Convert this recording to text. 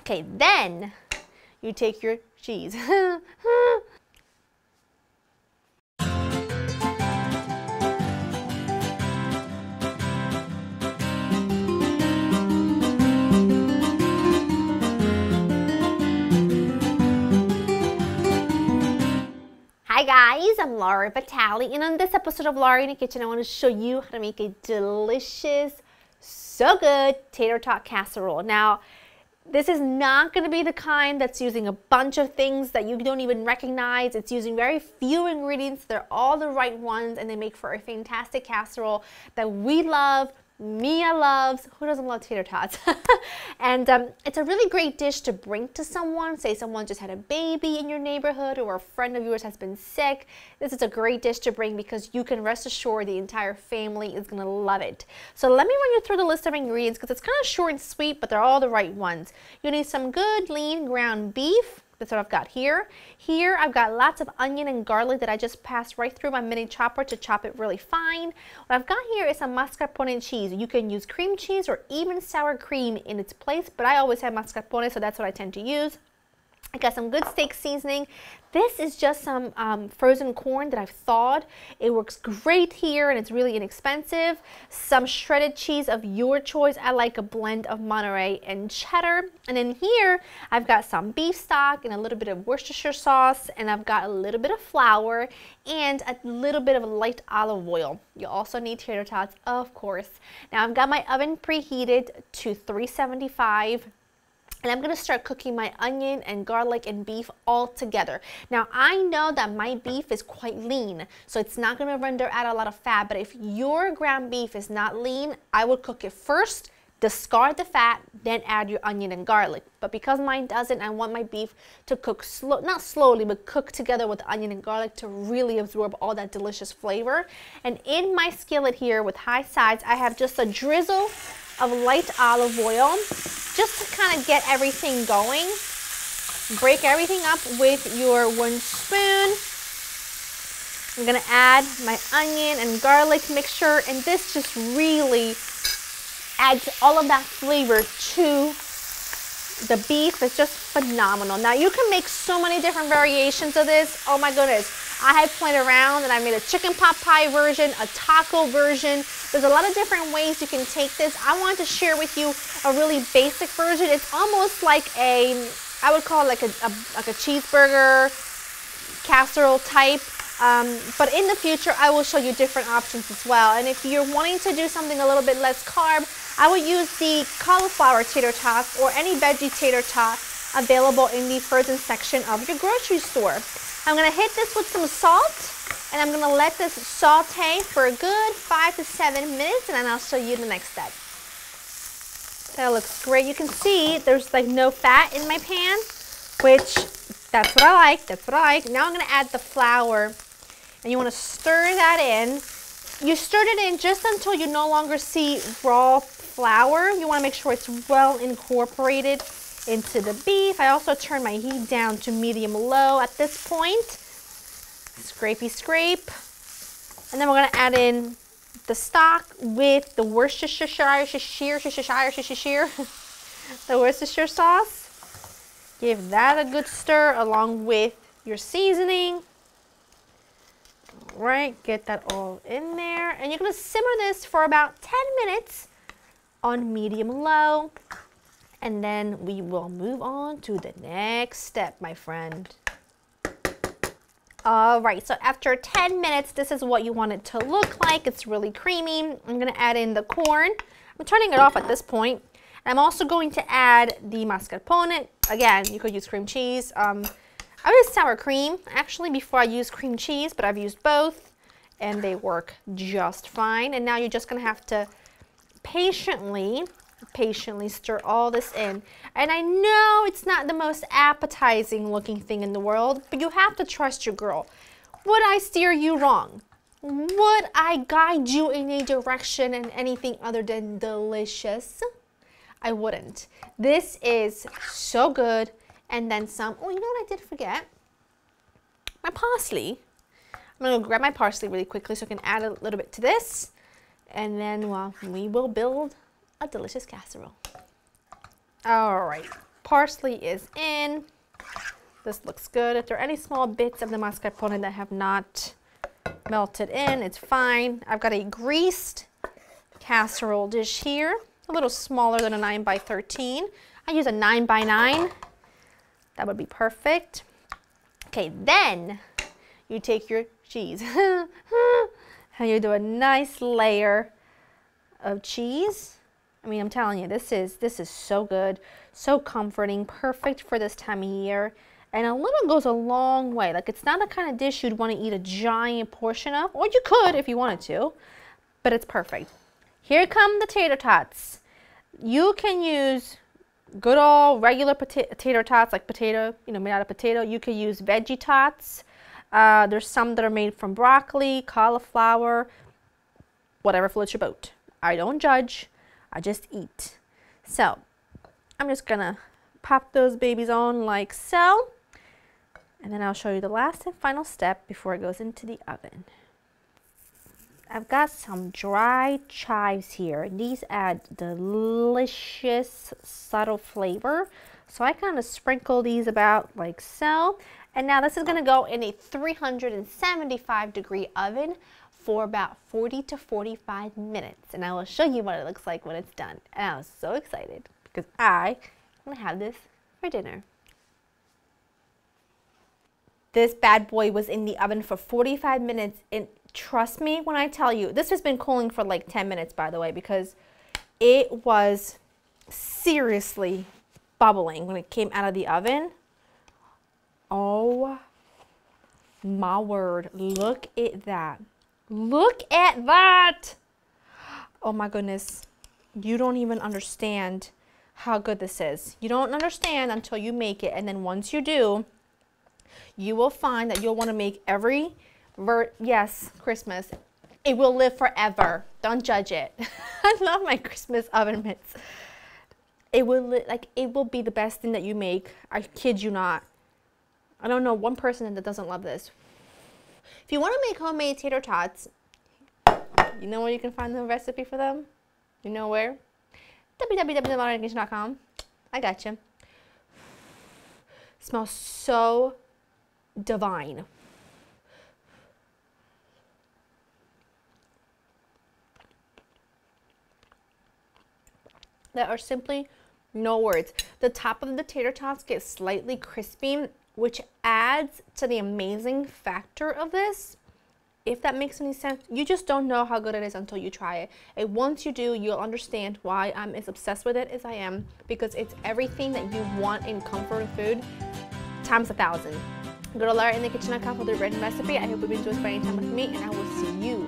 Okay, then you take your cheese. Hi guys, I'm Laura Vitale, and on this episode of Laura in the Kitchen, I want to show you how to make a delicious, so good tater tot casserole. Now, this is not going to be the kind that's using a bunch of things that you don't even recognize. It's using very few ingredients. They're all the right ones, and they make for a fantastic casserole that we love. Mia loves. Who doesn't love tater tots? And it's a really great dish to bring to someone. Say someone just had a baby in your neighborhood, or a friend of yours has been sick. This is a great dish to bring because you can rest assured the entire family is going to love it. So let me run you through the list of ingredients because it's kind of short and sweet, but they're all the right ones. You need some good lean ground beef. That's what I've got here. Here I've got lots of onion and garlic that I just passed right through my mini chopper to chop it really fine. What I've got here is some mascarpone cheese. You can use cream cheese or even sour cream in its place, but I always have mascarpone, so that's what I tend to use. I got some good steak seasoning. This is just some frozen corn that I've thawed. It works great here and it's really inexpensive. Some shredded cheese of your choice. I like a blend of Monterey and cheddar. And then here I've got some beef stock and a little bit of Worcestershire sauce, and I've got a little bit of flour and a little bit of light olive oil. You also need tater tots, of course. Now I've got my oven preheated to 375. And I'm going to start cooking my onion and garlic and beef all together. Now, I know that my beef is quite lean, so it's not going to render out a lot of fat. But if your ground beef is not lean, I would cook it first, discard the fat, then add your onion and garlic. But because mine doesn't, I want my beef to cook not slowly, but cook together with onion and garlic to really absorb all that delicious flavor. And in my skillet here with high sides, I have just a drizzle of light olive oil, just to kind of get everything going. Break everything up with your wooden spoon. I'm gonna add my onion and garlic mixture, and this just really adds all of that flavor to the beef. It's just phenomenal. Now you can make so many different variations of this. Oh my goodness. I have played around and I made a chicken pot pie version, a taco version. There's a lot of different ways you can take this. I wanted to share with you a really basic version. It's almost like I would call it like a cheeseburger casserole type. But in the future, I will show you different options as well. And if you're wanting to do something a little bit less carb, I would use the cauliflower tater tots or any veggie tater tot available in the frozen section of your grocery store. I'm going to hit this with some salt, and I'm going to let this saute for a good 5 to 7 minutes, and then I'll show you the next step. That looks great. You can see there's like no fat in my pan, which that's what I like. That's what I like. Now I'm going to add the flour, and you want to stir that in. You stir it in just until you no longer see raw flour. You want to make sure it's well incorporated into the beef. I also turn my heat down to medium low at this point. Scrapey scrape. And then we're going to add in the stock with the Worcestershire the Worcestershire sauce. Give that a good stir along with your seasoning. All right, get that all in there. And you're going to simmer this for about 10 minutes on medium low. And then we will move on to the next step, my friend. All right, so after 10 minutes, this is what you want it to look like. It's really creamy. I'm gonna add in the corn. I'm turning it off at this point. I'm also going to add the mascarpone. Again, you could use cream cheese. I use sour cream, actually, before I use cream cheese, but I've used both, and they work just fine. And now you're just gonna have to patiently stir all this in. And I know it's not the most appetizing looking thing in the world, but you have to trust your girl. Would I steer you wrong? Would I guide you in a direction and anything other than delicious? I wouldn't. This is so good. And then some. Oh, you know what I did forget? My parsley. I'm gonna grab my parsley really quickly so I can add a little bit to this. And then, well, we will build a delicious casserole. All right, Parsley is in. This looks good. If there are any small bits of the mascarpone that have not melted in, it's fine. I've got a greased casserole dish here, a little smaller than a 9 by 13. I use a 9 by 9. That would be perfect. Okay, then you take your cheese and you do a nice layer of cheese. I mean, I'm telling you, this is so good, so comforting, perfect for this time of year. And a little goes a long way. Like, it's not the kind of dish you'd want to eat a giant portion of, or you could if you wanted to, but it's perfect. Here come the tater tots. You can use good old regular tater tots, like potato, made out of potato. You could use veggie tots. There's some that are made from broccoli, cauliflower, whatever floats your boat. I don't judge, I just eat. So, I'm just gonna pop those babies on like so. And then I'll show you the last and final step before it goes into the oven. I've got some dried chives here. These add delicious, subtle flavor. So I kind of sprinkle these about like so. And now this is going to go in a 375-degree oven for about 40 to 45 minutes. And I will show you what it looks like when it's done. And I was so excited because I'm going to have this for dinner. This bad boy was in the oven for 45 minutes, and trust me when I tell you, this has been cooling for like 10 minutes, by the way, because it was seriously bubbling when it came out of the oven. Oh my word, look at that. Look at that. Oh my goodness, you don't even understand how good this is. You don't understand until you make it, and then once you do, you will find that you'll want to make every yes, Christmas. It will live forever. Don't judge it. I love my Christmas oven mitts. It will it will be the best thing that you make. I kid you not. I don't know one person that doesn't love this. If you want to make homemade tater tots, you know where you can find the recipe for them? You know where? www.laurienkitchen.com. I got you. Smells so divine. There are simply no words. The top of the tater tots get slightly crispy, which adds to the amazing factor of this. If that makes any sense, you just don't know how good it is until you try it. And once you do, you'll understand why I'm as obsessed with it as I am, because it's everything that you want in comfort food times 1,000. Go to LaurieInTheKitchen.com for the written recipe. I hope you've enjoyed spending time with me, and I will see you